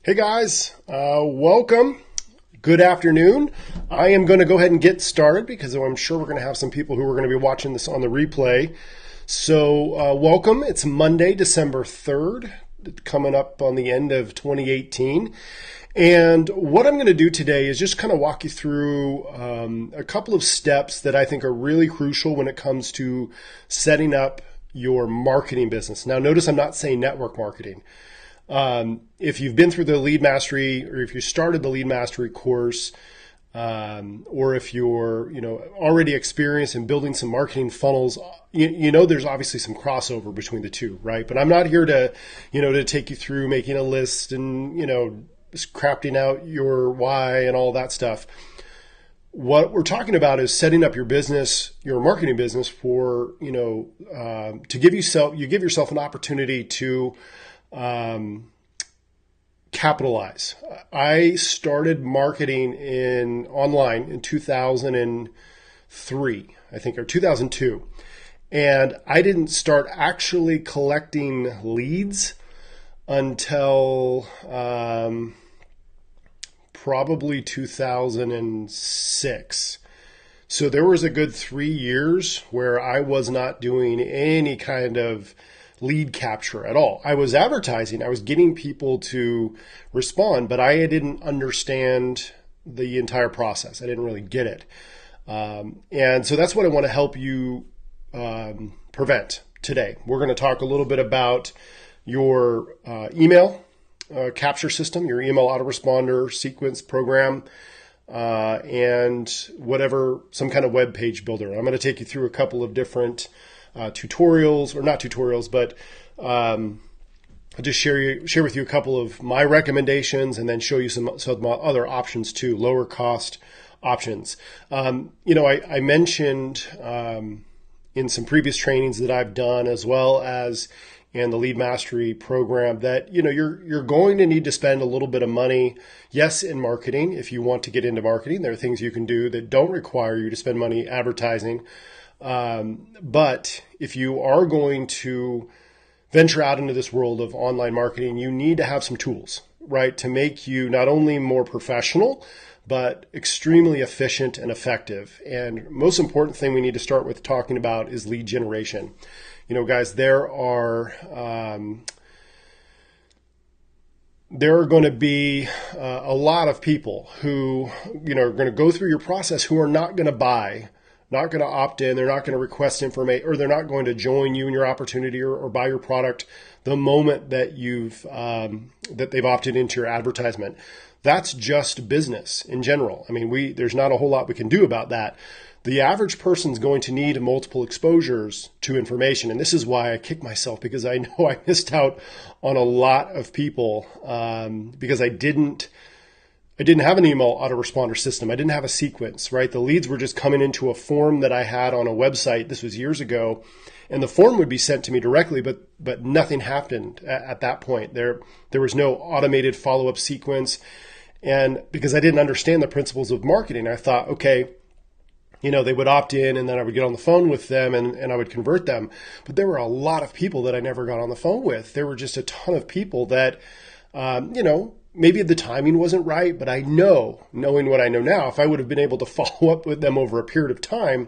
Hey guys, welcome. Good afternoon. I am going to go ahead and get started because I'm sure we're going to have some people who are going to be watching this on the replay. So welcome. It's Monday, December 3rd, coming up on the end of 2018. And what I'm going to do today is just kind of walk you through a couple of steps that I think are really crucial when it comes to setting up your marketing business. Now, notice I'm not saying network marketing. If you've been through the Lead Mastery, or if you started the Lead Mastery course, or if you're already experienced in building some marketing funnels, there's obviously some crossover between the two, right? But I'm not here to to take you through making a list and crafting out your why and all that stuff. What we're talking about is setting up your business, your marketing business, for to give yourself an opportunity to capitalize. I started marketing online in 2003, I think, or 2002. And I didn't start actually collecting leads until probably 2006. So there was a good 3 years where I was not doing any kind of lead capture at all. I was advertising, I was getting people to respond, but I didn't understand the entire process. I didn't really get it. And so that's what I want to help you prevent today. We're going to talk a little bit about your email capture system, your email autoresponder sequence program, and some kind of web page builder. I'm going to take you through a couple of different tutorials, or not tutorials, but I'll just share with you a couple of my recommendations, and then show you some other options too, lower cost options. I mentioned in some previous trainings that I've done, as well as in the Lead Mastery program, that you're going to need to spend a little bit of money, yes, in marketing. If you want to get into marketing, there are things you can do that don't require you to spend money advertising. But if you are going to venture out into this world of online marketing, you need to have some tools, right, to make you not only more professional, but extremely efficient and effective. And most important thing we need to start with talking about is lead generation. Guys, there are going to be a lot of people who are going to go through your process who are not going to buy, not going to opt in, they're not going to request information, or they're not going to join you in your opportunity or buy your product the moment that that they've opted into your advertisement. That's just business in general. I mean, there's not a whole lot we can do about that. The average person's going to need multiple exposures to information. And this is why I kick myself, because I know I missed out on a lot of people because I didn't have an email autoresponder system. I didn't have a sequence, right? The leads were just coming into a form that I had on a website. This was years ago. And the form would be sent to me directly, but nothing happened at that point. There was no automated follow-up sequence. And because I didn't understand the principles of marketing, I thought, okay, they would opt in, and then I would get on the phone with them and I would convert them. But there were a lot of people that I never got on the phone with. There were just a ton of people that, maybe the timing wasn't right, but knowing what I know now, if I would have been able to follow up with them over a period of time,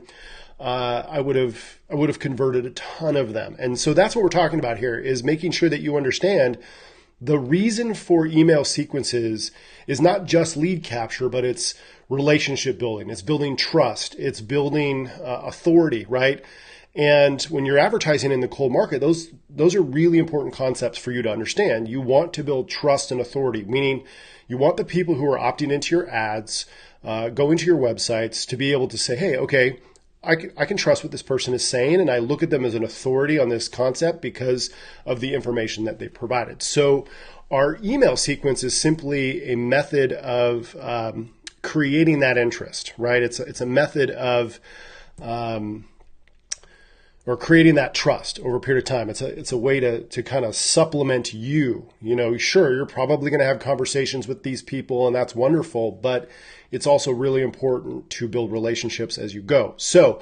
I would have converted a ton of them. And so that's what we're talking about here, is making sure that you understand the reason for email sequences is not just lead capture, but it's relationship building. It's building trust. It's building authority, right? And when you're advertising in the cold market, those are really important concepts for you to understand. You want to build trust and authority, meaning you want the people who are opting into your ads, going to your websites, to be able to say, hey, okay, I can trust what this person is saying, and I look at them as an authority on this concept because of the information that they've provided. So our email sequence is simply a method of creating that interest, right? It's a method of or creating that trust over a period of time. It's a way to kind of supplement you. Sure, you're probably going to have conversations with these people, and that's wonderful, but it's also really important to build relationships as you go. So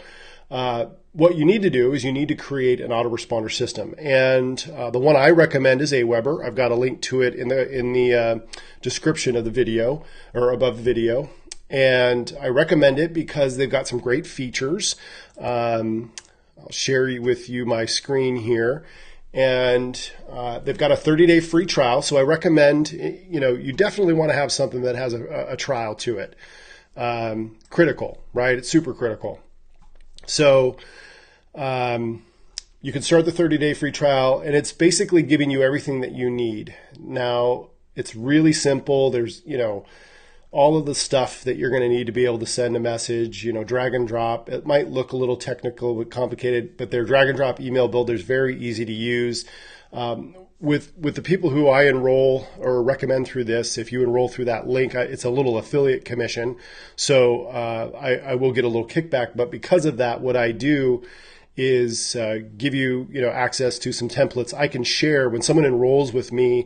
what you need to do is you need to create an autoresponder system. And the one I recommend is Aweber. I've got a link to it in the description of the video or above the video. And I recommend it because they've got some great features. I'll share with you my screen here. And they've got a 30-day free trial. So I recommend, you definitely want to have something that has a trial to it. Critical, right? It's super critical. So you can start the 30-day free trial, and it's basically giving you everything that you need. Now, it's really simple. There's, all of the stuff that you're going to need to be able to send a message, drag and drop. It might look a little technical, but complicated, but their drag and drop email builder is very easy to use. With the people who I enroll or recommend through this, if you enroll through that link, it's a little affiliate commission. So I will get a little kickback. But because of that, what I do is give you, access to some templates I can share. When someone enrolls with me,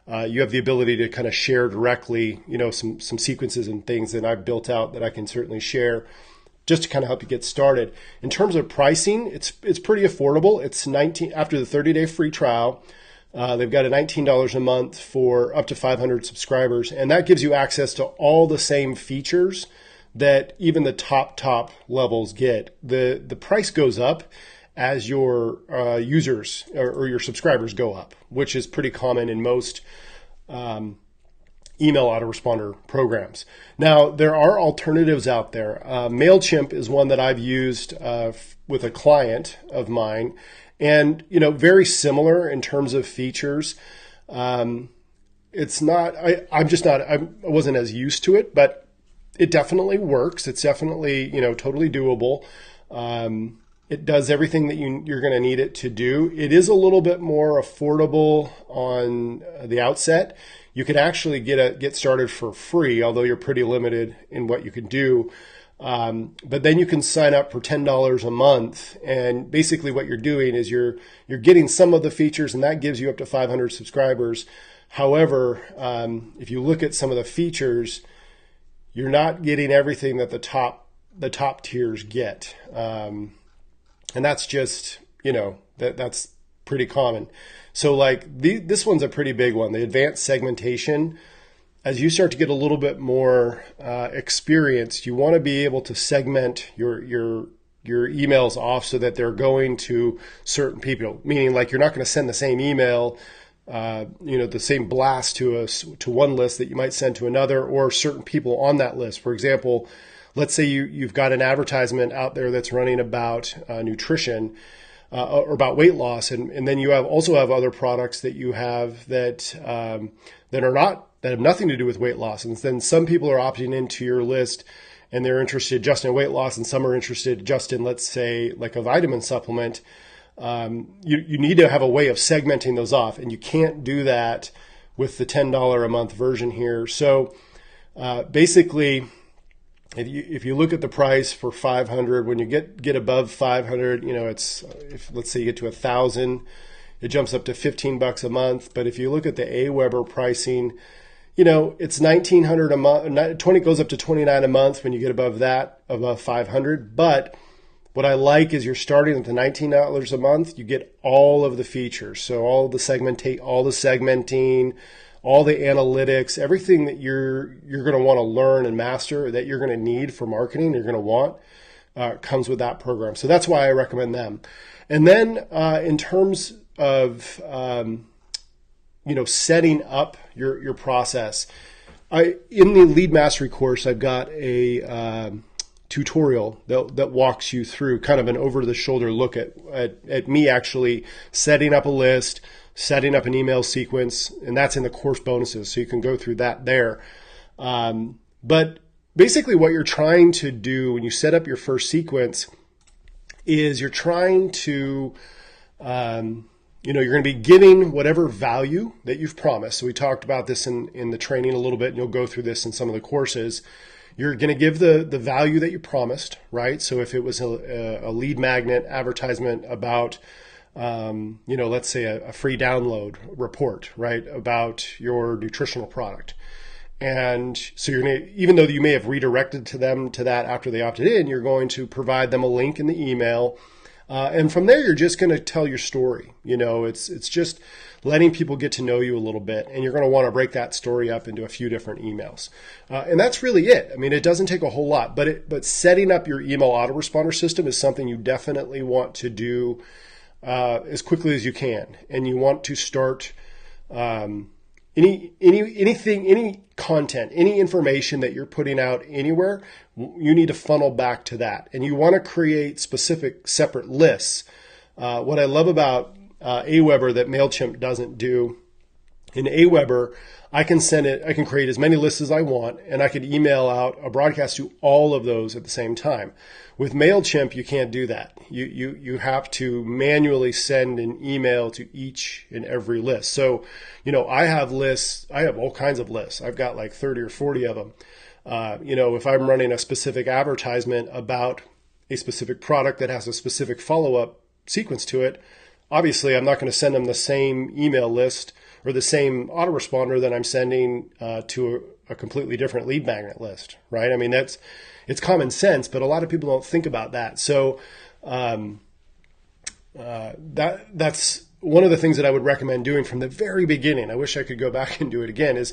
you have the ability to kind of share directly, some sequences and things that I've built out that I can certainly share just to kind of help you get started. In terms of pricing, it's pretty affordable. It's $19 after the 30-day free trial. They've got a $19 a month for up to 500 subscribers, and that gives you access to all the same features that even the top levels get. The price goes up as your users or your subscribers go up, which is pretty common in most email autoresponder programs. Now, there are alternatives out there. MailChimp is one that I've used with a client of mine, and very similar in terms of features. It's not. I wasn't as used to it, but it definitely works. It's definitely totally doable. It does everything that you're going to need it to do. It is a little bit more affordable on the outset. You can actually get started for free, although you're pretty limited in what you can do. But then you can sign up for $10 a month, and basically what you're doing is you're getting some of the features, and that gives you up to 500 subscribers. However, if you look at some of the features, you're not getting everything that the top tiers get. And that's just, that's pretty common. So this one's a pretty big one, the advanced segmentation. As you start to get a little bit more experienced, you want to be able to segment your emails off so that they're going to certain people, meaning you're not going to send the same email, the same blast to one list that you might send to another, or certain people on that list. For example, let's say you've got an advertisement out there that's running about nutrition or about weight loss, and then you also have other products that you have that have nothing to do with weight loss. And then some people are opting into your list and they're interested just in weight loss, and some are interested just in, let's say, like a vitamin supplement. You need to have a way of segmenting those off, and you can't do that with the $10 a month version here. So basically, if you look at the price for 500, when you get above 500, it's, if let's say you get to 1,000, it jumps up to $15 a month. But if you look at the Aweber pricing, it's $1,900 a month. 20 goes up to $29 a month when you get above 500. But what I like is you're starting at the $19 a month. You get all of the features, so all the segmenting, all the analytics, everything that you're going to want to learn and master, that you're going to need for marketing, you're going to want, comes with that program. So that's why I recommend them. And then in terms of setting up your process, in the Lead Mastery course, I've got a tutorial that walks you through kind of an over-the-shoulder look at me actually setting up a list, setting up an email sequence, and that's in the course bonuses, so you can go through that there. But basically what you're trying to do when you set up your first sequence is you're trying to, you're going to be giving whatever value that you've promised. So we talked about this in the training a little bit, and you'll go through this in some of the courses. You're going to give the value that you promised, right? So if it was a lead magnet advertisement about, let's say a free download report, right, about your nutritional product. And so you're going to, even though you may have redirected them to that after they opted in, you're going to provide them a link in the email. And from there, you're just going to tell your story. It's just letting people get to know you a little bit, and you're going to want to break that story up into a few different emails. And that's really it. I mean, it doesn't take a whole lot, but setting up your email autoresponder system is something you definitely want to do as quickly as you can. And you want to start any content, any information that you're putting out anywhere, you need to funnel back to that. And you want to create specific separate lists. What I love about Aweber that MailChimp doesn't do, in Aweber, I can create as many lists as I want, and I could email out a broadcast to all of those at the same time. With MailChimp, you can't do that. You have to manually send an email to each and every list. So, I have lists. I have all kinds of lists. I've got like 30 or 40 of them. If I'm running a specific advertisement about a specific product that has a specific follow-up sequence to it, obviously I'm not going to send them the same email list or the same autoresponder that I'm sending to a completely different lead magnet list, right? I mean, it's common sense, but a lot of people don't think about that. So that's one of the things that I would recommend doing from the very beginning. I wish I could go back and do it again, is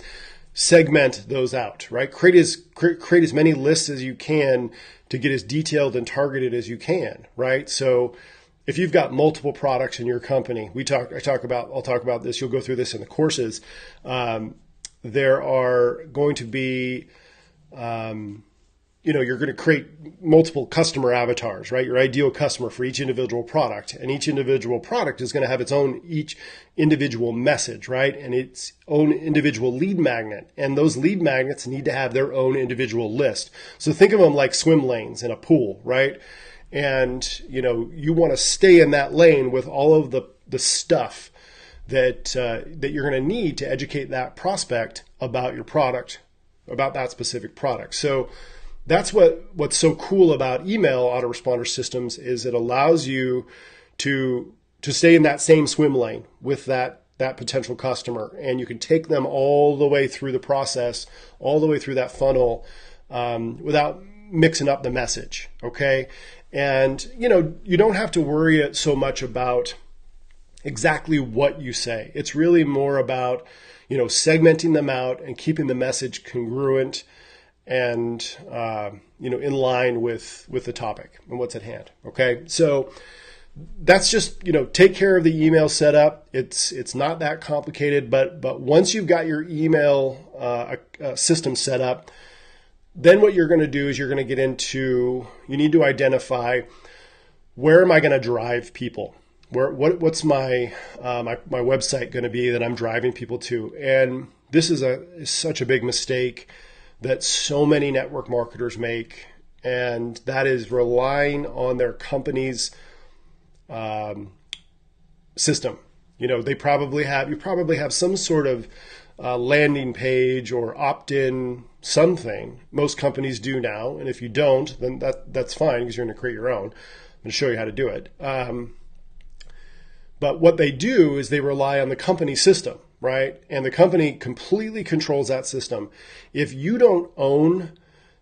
segment those out, right? Create as many lists as you can to get as detailed and targeted as you can, right? So if you've got multiple products in your company, I'll talk about this. You'll go through this in the courses. There are going to be, you're going to create multiple customer avatars, right? Your ideal customer for each individual product, and each individual product is going to have each individual message, right? And its own individual lead magnet. And those lead magnets need to have their own individual list. So think of them like swim lanes in a pool, right? And, you want to stay in that lane with all of the stuff that you're going to need to educate that prospect about your product, about that specific product. So that's what's so cool about email autoresponder systems, is it allows you to stay in that same swim lane with that potential customer, and you can take them all the way through the process, all the way through that funnel, without mixing up the message. Okay. And, you don't have to worry so much about exactly what you say. It's really more about, segmenting them out and keeping the message congruent and, in line with the topic and what's at hand. Okay. So that's just, take care of the email setup. It's not that complicated, but once you've got your email system set up, then what you're going to do is you're going to get into, you need to identify, where am I going to drive people? What's my website going to be that I'm driving people to? And this is such a big mistake that so many network marketers make, and that is relying on their company's system. You probably have some sort of landing page or opt-in something. Most companies do now, and if you don't, then that's fine, because you're going to create your own. I'm going to show you how to do it. But what they do is they rely on the company system, right? And the company completely controls that system. If you don't own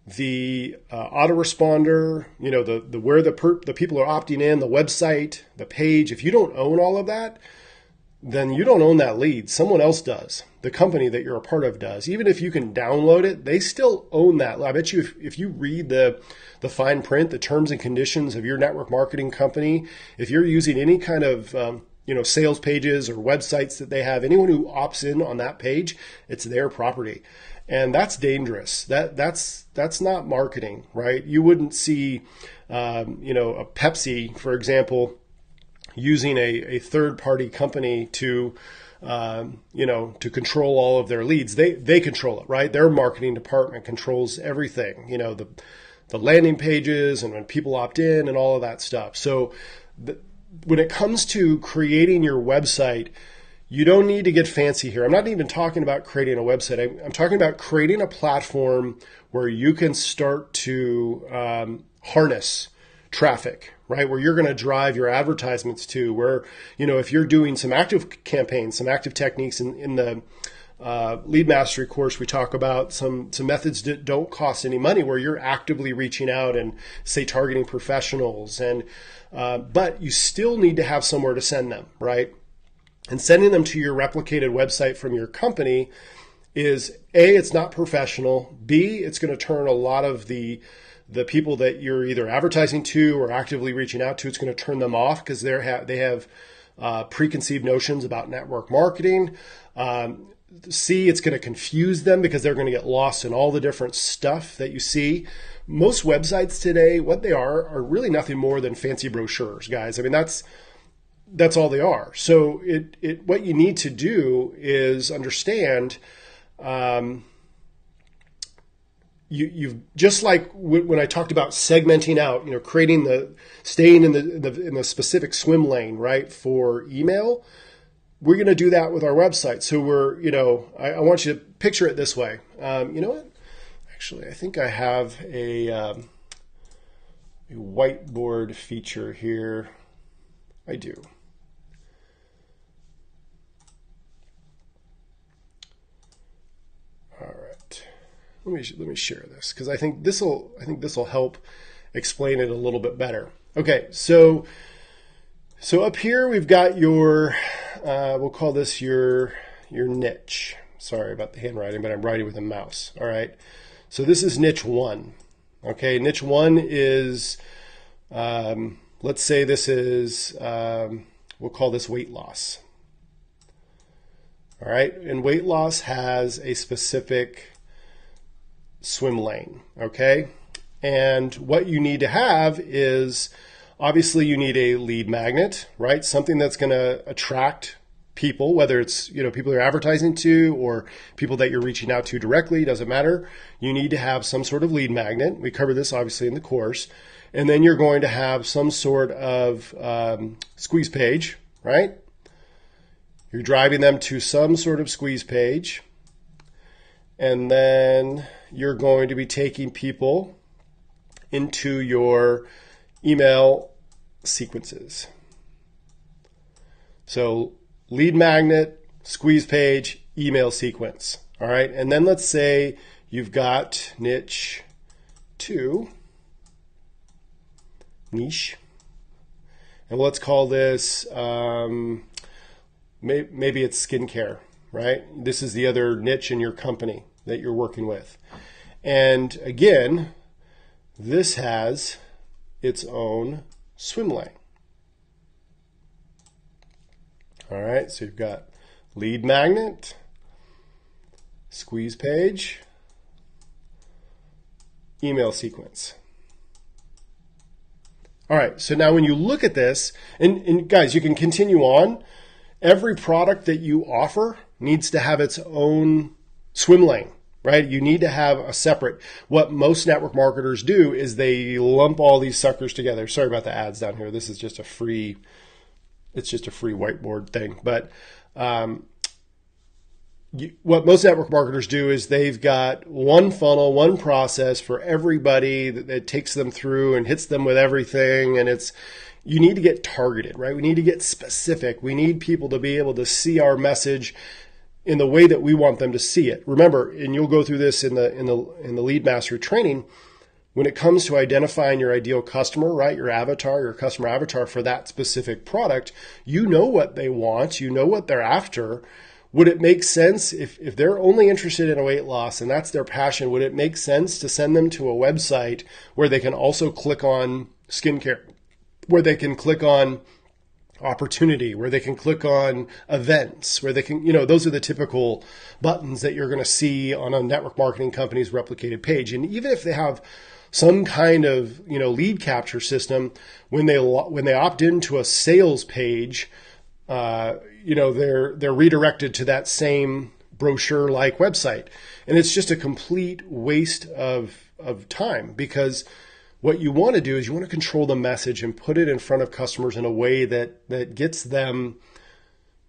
the autoresponder, the where the people are opting in, the website, the page, if you don't own all of that, then you don't own that lead. Someone else does. The company that you're a part of does. Even if you can download it, they still own that. I bet you if you read the fine print, the terms and conditions of your network marketing company, if you're using any kind of sales pages or websites that they have, anyone who opts in on that page, it's their property. And that's dangerous. That's not marketing, right? You wouldn't see a Pepsi, for example, using a third-party company to control all of their leads. They control it, right? Their marketing department controls everything, the landing pages and when people opt in and all of that stuff. So when it comes to creating your website, you don't need to get fancy here. I'm not even talking about creating a website. I'm talking about creating a platform where you can start to harness traffic, right? Where you're going to drive your advertisements to, where, if you're doing some active campaigns, some active techniques in the lead mastery course, we talk about some methods that don't cost any money, where you're actively reaching out and, say, targeting professionals, and but you still need to have somewhere to send them, right? And sending them to your replicated website from your company is, A, it's not professional. B, it's going to turn a lot of the people that you're either advertising to or actively reaching out to, it's going to turn them off, because they have preconceived notions about network marketing. C, it's going to confuse them, because they're going to get lost in all the different stuff that you see. Most websites today, what they are really nothing more than fancy brochures, guys. I mean, that's all they are. So what you need to do is understand, you've just like when I talked about segmenting out, staying in the specific swim lane, right, for email. We're going to do that with our website. So I want you to picture it this way. You know what? Actually, I think I have a whiteboard feature here. I do. All right. Let me share this, because I think this will help explain it a little bit better. Okay, so up here we've got your we'll call this your niche. Sorry about the handwriting, but I'm writing with a mouse. All right. So this is niche 1. Okay, niche 1 is let's say this is we'll call this weight loss. All right, and weight loss has a specific swim lane, okay? And what you need to have is, obviously you need a lead magnet, right? Something that's going to attract people, whether it's, people you're advertising to or people that you're reaching out to directly, doesn't matter. You need to have some sort of lead magnet. We cover this obviously in the course. And then you're going to have some sort of squeeze page, right? You're driving them to some sort of squeeze page. And then you're going to be taking people into your email sequences. So lead magnet, squeeze page, email sequence. All right. And then let's say you've got niche 2, niche. And let's call this, maybe it's skincare, right? This is the other niche in your company that you're working with. And again, this has its own swim lane. All right, so you've got lead magnet, squeeze page, email sequence. All right, so now when you look at this, and guys, you can continue on. Every product that you offer needs to have its own swim lane, right? You need to have a separate. What most network marketers do is they lump all these suckers together. Sorry about the ads down here. This is just a free, it's just a free whiteboard thing. But what most network marketers do is they've got one funnel, one process for everybody that takes them through and hits them with everything. And you need to get targeted, right? We need to get specific. We need people to be able to see our message in the way that we want them to see it. Remember, and you'll go through this in the lead mastery training, when it comes to identifying your ideal customer, right? Your avatar, your customer avatar for that specific product, you know what they want, you know what they're after. Would it make sense if they're only interested in a weight loss and that's their passion, would it make sense to send them to a website where they can also click on skincare, where they can click on opportunity, where they can click on events, where they can, those are the typical buttons that you're going to see on a network marketing company's replicated page. And even if they have some kind of, lead capture system, when they opt into a sales page, they're redirected to that same brochure-like website. And it's just a complete waste of time, because what you want to do is you want to control the message and put it in front of customers in a way that gets them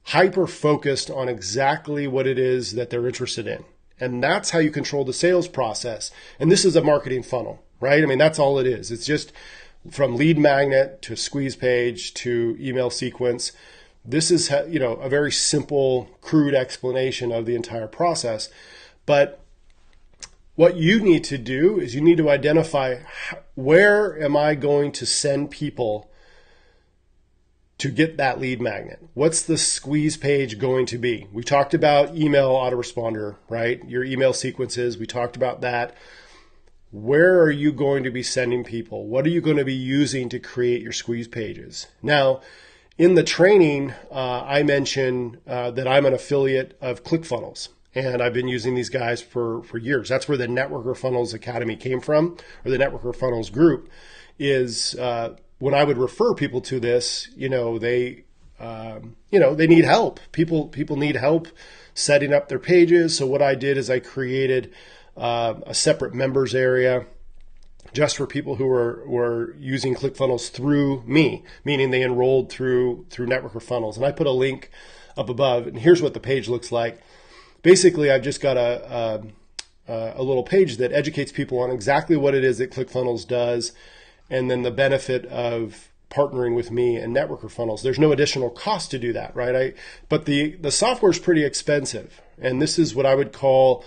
hyper-focused on exactly what it is that they're interested in. And that's how you control the sales process. And this is a marketing funnel, right? I mean, that's all it is. It's just from lead magnet to squeeze page to email sequence. This is, a very simple, crude explanation of the entire process. But what you need to do is you need to identify, where am I going to send people to get that lead magnet? What's the squeeze page going to be? We talked about email autoresponder, right? Your email sequences, we talked about that. Where are you going to be sending people? What are you going to be using to create your squeeze pages? Now, in the training, I mentioned that I'm an affiliate of ClickFunnels, and I've been using these guys for years. That's where the Networker Funnels Academy came from, or the Networker Funnels group. Is when I would refer people to this, they need help. People need help setting up their pages. So what I did is I created a separate members area just for people who were using ClickFunnels through me, meaning they enrolled through Networker Funnels. And I put a link up above, and here's what the page looks like. Basically, I've just got a little page that educates people on exactly what it is that ClickFunnels does, and then the benefit of partnering with me and Networker Funnels. There's no additional cost to do that, right? But the software is pretty expensive, and this is what I would call,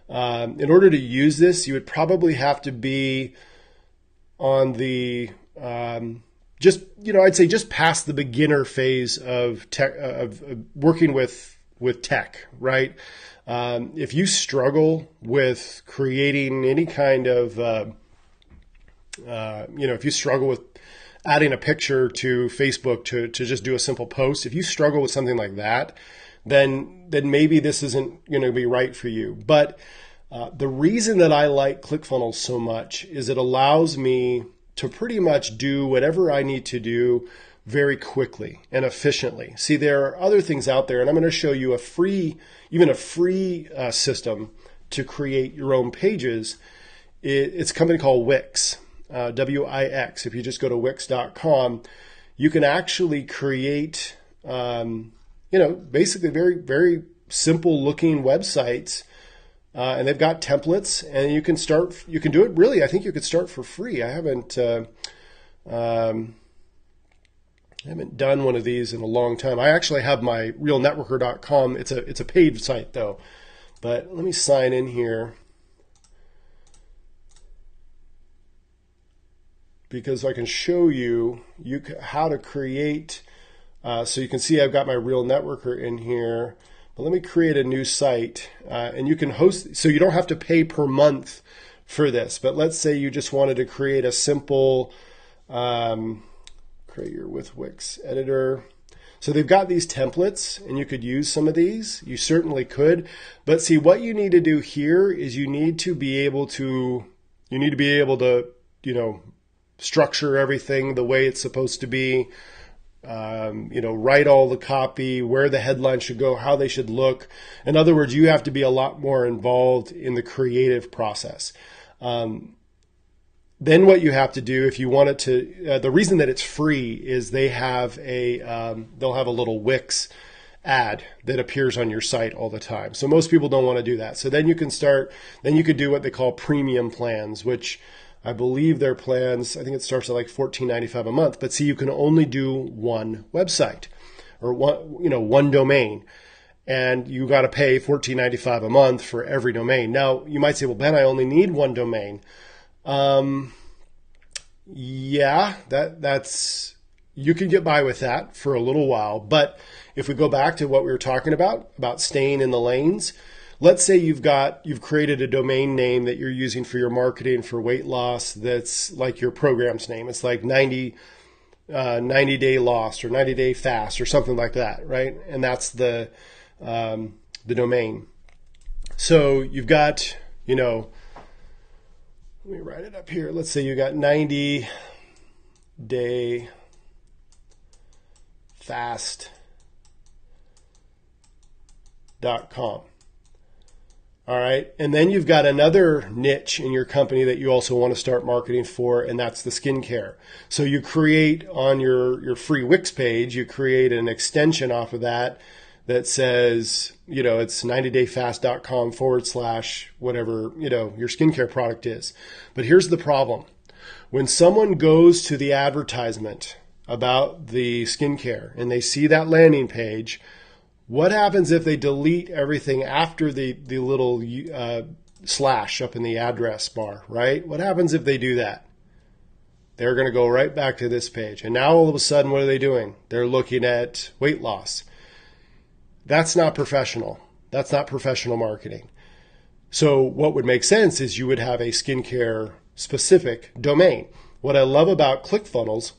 in order to use this, you would probably have to be on the I'd say just past the beginner phase of tech, of working with tech, right? If you struggle with creating any kind of if you struggle with adding a picture to Facebook to just do a simple post, if you struggle with something like that, then maybe this isn't going to be right for you. But the reason that I like ClickFunnels so much is it allows me to pretty much do whatever I need to do very quickly and efficiently. See, there are other things out there, and I'm going to show you a free system to create your own pages. It's a company called Wix, Wix. If you just go to Wix.com, you can actually create, basically very, very simple looking websites. And they've got templates, and you can do it really. I think you could start for free. I haven't done one of these in a long time. I actually have my realnetworker.com. It's a paid site though, but let me sign in here because I can show you how to create. So you can see I've got my Real Networker in here. Let me create a new site, and you can host, so you don't have to pay per month for this. But let's say you just wanted to create a simple, create your with Wix editor. So they've got these templates, and you could use some of these. You certainly could. But see, what you need to do here is you need to be able to structure everything the way it's supposed to be. Write all the copy, where the headline should go, how they should look. In other words, you have to be a lot more involved in the creative process. Then what you have to do if you want it to, the reason that it's free is they'll have a little Wix ad that appears on your site all the time. So most people don't want to do that. So then you could do what they call premium plans, which I believe their plans, I think it starts at like $14.95 a month. But see, you can only do one website or one domain. And you got to pay $14.95 a month for every domain. Now, you might say, well, Ben, I only need one domain. Yeah, that's you can get by with that for a little while. But if we go back to what we were talking about staying in the lanes, let's say you've created a domain name that you're using for your marketing for weight loss. That's like your program's name. It's like 90 day lost or 90 day fast or something like that, right? And that's the domain. So you've got, let me write it up here. Let's say you got 90 day fast.com. All right. And then you've got another niche in your company that you also want to start marketing for, and that's the skincare. So you create on your free Wix page, you create an extension off of that says, it's 90dayfast.com / whatever, your skincare product is. But here's the problem. When someone goes to the advertisement about the skincare and they see that landing page, what happens if they delete everything after the little slash up in the address bar, right? What happens if they do that? They're going to go right back to this page. And now all of a sudden, what are they doing? They're looking at weight loss. That's not professional. That's not professional marketing. So what would make sense is you would have a skincare specific domain. What I love about ClickFunnels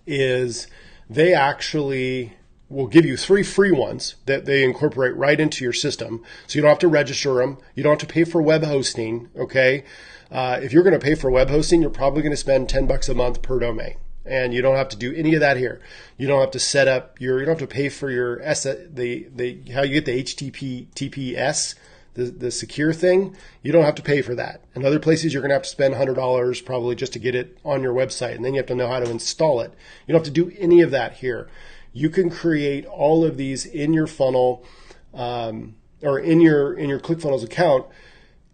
is they actually will give you 3 free ones that they incorporate right into your system. So you don't have to register them. You don't have to pay for web hosting. Okay. If you're going to pay for web hosting, you're probably going to spend $10 a month per domain. And you don't have to do any of that here. You don't have to set up you don't have to pay for your how you get the HTTPS, the secure thing. You don't have to pay for that. In other places, you're going to have to spend $100 probably just to get it on your website. And then you have to know how to install it. You don't have to do any of that here. You can create all of these in your funnel or in your ClickFunnels account.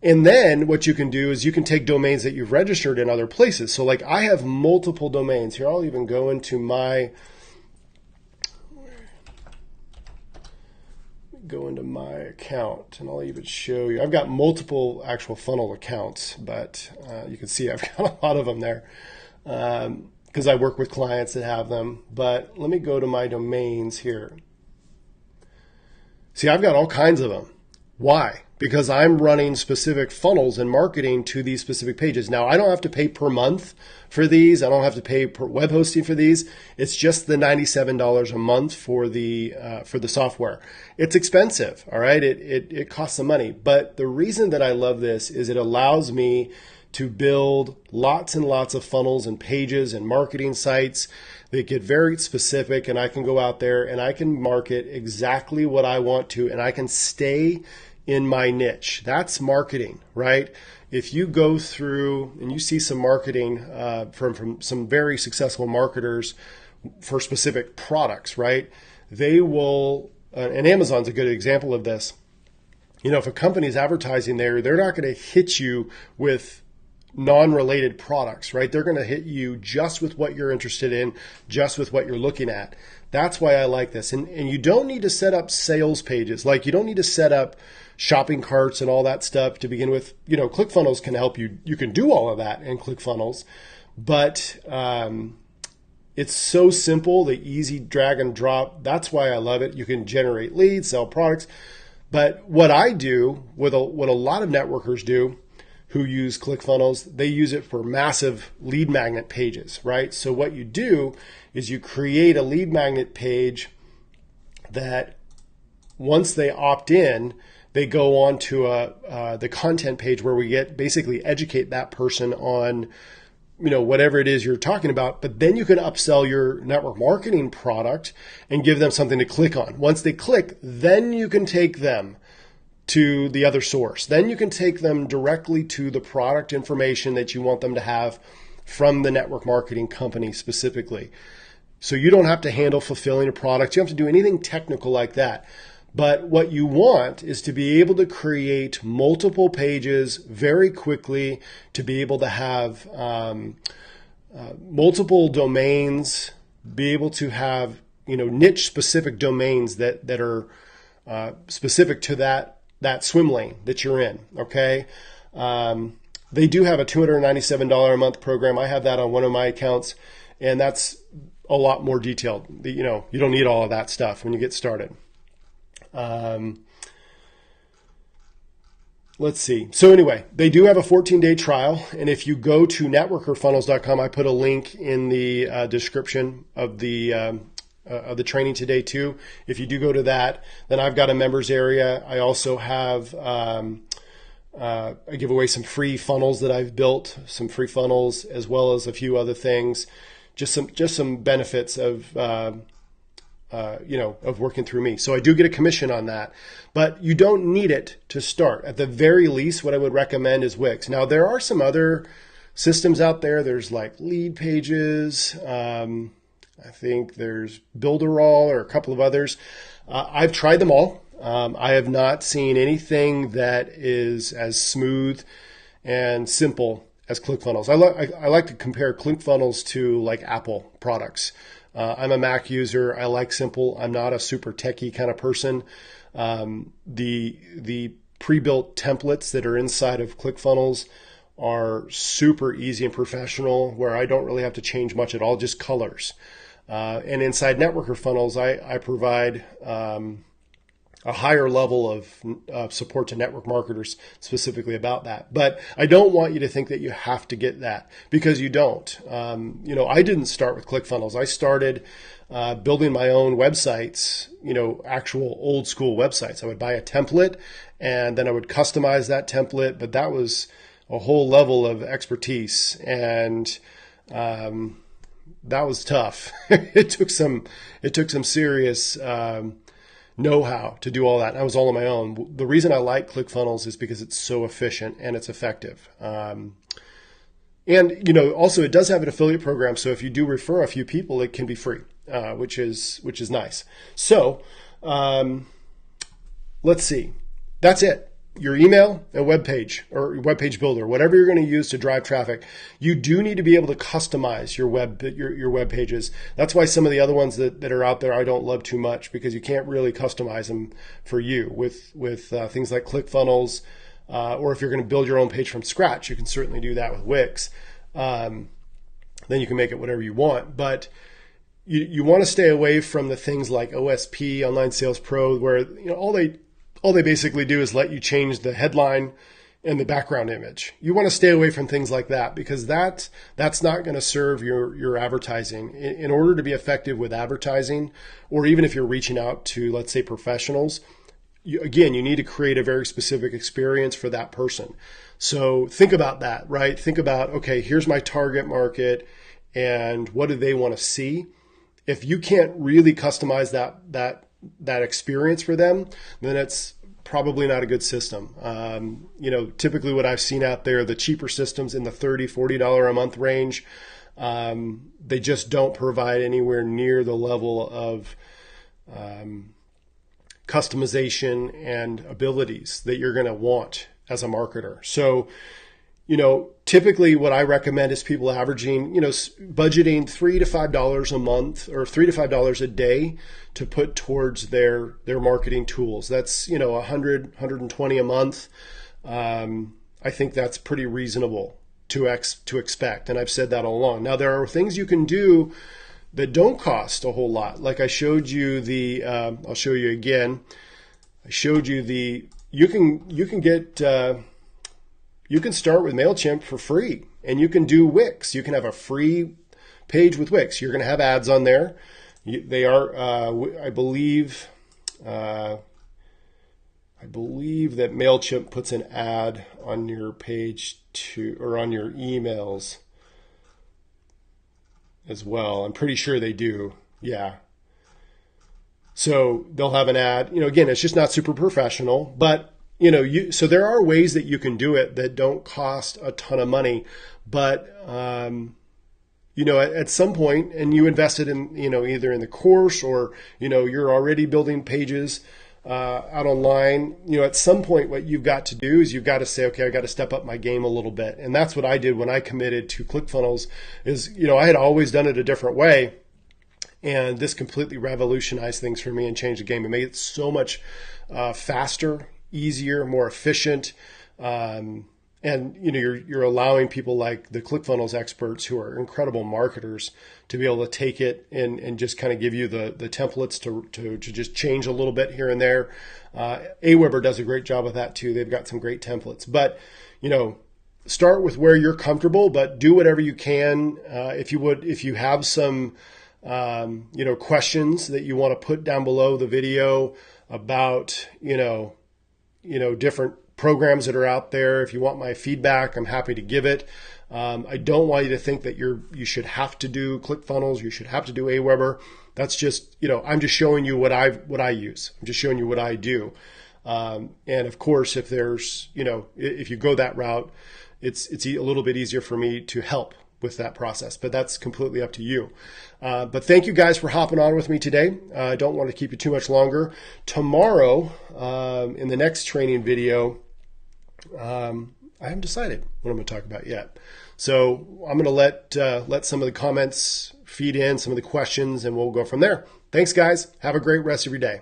And then what you can do is you can take domains that you've registered in other places. So like I have multiple domains here. I'll even go into my account and I'll even show you. I've got multiple actual funnel accounts, but you can see I've got a lot of them there because I work with clients that have them. But let me go to my domains here. See, I've got all kinds of them. Why? Because I'm running specific funnels and marketing to these specific pages. Now, I don't have to pay per month for these. I don't have to pay per web hosting for these. It's just the $97 a month for the software. It's expensive, all right? It costs some money. But the reason that I love this is it allows me to build lots and lots of funnels and pages and marketing sites that get very specific, and I can go out there and I can market exactly what I want to, and I can stay in my niche. That's marketing, right? If you go through and you see some marketing from some very successful marketers for specific products, right? They will, and Amazon's a good example of this. You know, if a company is advertising there, they're not going to hit you with non-related products, right? They're going to hit you just with what you're interested in, just with what you're looking at. That's why I like this. And you don't need to set up sales pages. Like you don't need to set up shopping carts and all that stuff to begin with. You know, ClickFunnels can help you. You can do all of that in ClickFunnels, but it's so simple, the easy drag and drop. That's why I love it. You can generate leads, sell products. But what I do, what a lot of networkers do who use ClickFunnels, they use it for massive lead magnet pages, right? So what you do is you create a lead magnet page that once they opt in, they go on to the content page where we basically educate that person on, you know, whatever it is you're talking about. But then you can upsell your network marketing product and give them something to click on. Once they click, then you can take them to the other source. Then you can take them directly to the product information that you want them to have from the network marketing company specifically. So you don't have to handle fulfilling a product. You don't have to do anything technical like that. But what you want is to be able to create multiple pages very quickly, to be able to have multiple domains, be able to have, you know, niche specific domains that are specific to that swim lane that you're in. Okay. They do have a $297 a month program. I have that on one of my accounts, and that's a lot more detailed. You know, you don't need all of that stuff when you get started. Let's see. So anyway, they do have a 14-day trial. And if you go to networkerfunnels.com, I put a link in the description of the training today too. If you do go to that, then I've got a members area. I also have, I give away some free funnels that I've built, some free funnels, as well as a few other things, just some benefits of, of working through me. So I do get a commission on that, but you don't need it to start. At the very least, what I would recommend is Wix. Now, there are some other systems out there. There's like Lead Pages. I think there's Builderall or a couple of others. I've tried them all. I have not seen anything that is as smooth and simple as ClickFunnels. I like to compare ClickFunnels to like Apple products. I'm a Mac user. I like simple. I'm not a super techie kind of person. The pre-built templates that are inside of ClickFunnels are super easy and professional, where I don't really have to change much at all, just colors. And inside Networker Funnels, I provide a higher level of support to network marketers specifically about that. But I don't want you to think that you have to get that, because you don't. I didn't start with ClickFunnels. I started building my own websites, actual old school websites. I would buy a template and then I would customize that template, but that was a whole level of expertise, and that was tough. It took some serious know-how to do all that. I was all on my own. The reason I like ClickFunnels is because it's so efficient and it's effective. And also it does have an affiliate program. So if you do refer a few people, it can be free, which is nice. So let's see. That's it. Your email and web page or web page builder, whatever you're going to use to drive traffic, you do need to be able to customize your web pages. That's why some of the other ones that are out there I don't love too much, because you can't really customize them for you with things like ClickFunnels, or if you're going to build your own page from scratch, you can certainly do that with Wix. Then you can make it whatever you want, but you want to stay away from the things like OSP, Online Sales Pro, where all they basically do is let you change the headline and the background image. You want to stay away from things like that, because that's not going to serve your advertising. In order to be effective with advertising, or even if you're reaching out to, let's say, professionals, you need to create a very specific experience for that person. So think about that, right? Think about, okay, here's my target market and what do they want to see? If you can't really customize that experience for them, then it's probably not a good system. Typically what I've seen out there, the cheaper systems in the $30, $40 a month range, they just don't provide anywhere near the level of customization and abilities that you're going to want as a marketer. So, typically what I recommend is people averaging, budgeting $3 to $5 a month or $3 to $5 a day to put towards their marketing tools. That's, 100, 120 a month. I think that's pretty reasonable to expect. And I've said that all along. Now, there are things you can do that don't cost a whole lot. Like I showed you I'll show you again. I showed you you can start with MailChimp for free, and you can do Wix. You can have a free page with Wix. You're going to have ads on there. They are, I believe that MailChimp puts an ad on your page or on your emails as well. I'm pretty sure they do. Yeah. So they'll have an ad. Again, it's just not super professional, but so there are ways that you can do it that don't cost a ton of money, but at some point, and you invested in either in the course or you're already building pages out online. At some point, what you've got to do is you've got to say, okay, I got to step up my game a little bit, and that's what I did when I committed to ClickFunnels. Is I had always done it a different way, and this completely revolutionized things for me and changed the game. It made it so much faster, easier, more efficient, and you're allowing people like the ClickFunnels experts, who are incredible marketers, to be able to take it and just kind of give you the templates to just change a little bit here and there. Aweber does a great job of that too. They've got some great templates, but start with where you're comfortable, but do whatever you can. If you have some questions that you want to put down below the video about different programs that are out there. If you want my feedback, I'm happy to give it. I don't want you to think that you should have to do ClickFunnels, you should have to do Aweber. That's just, I'm just showing you what I use. I'm just showing you what I do. And of course, if there's, if you go that route, it's a little bit easier for me to help with that process, but that's completely up to you. But thank you guys for hopping on with me today. I don't want to keep you too much longer. Tomorrow, in the next training video, I haven't decided what I'm going to talk about yet. So I'm going to let some of the comments feed in, some of the questions, and we'll go from there. Thanks, guys. Have a great rest of your day.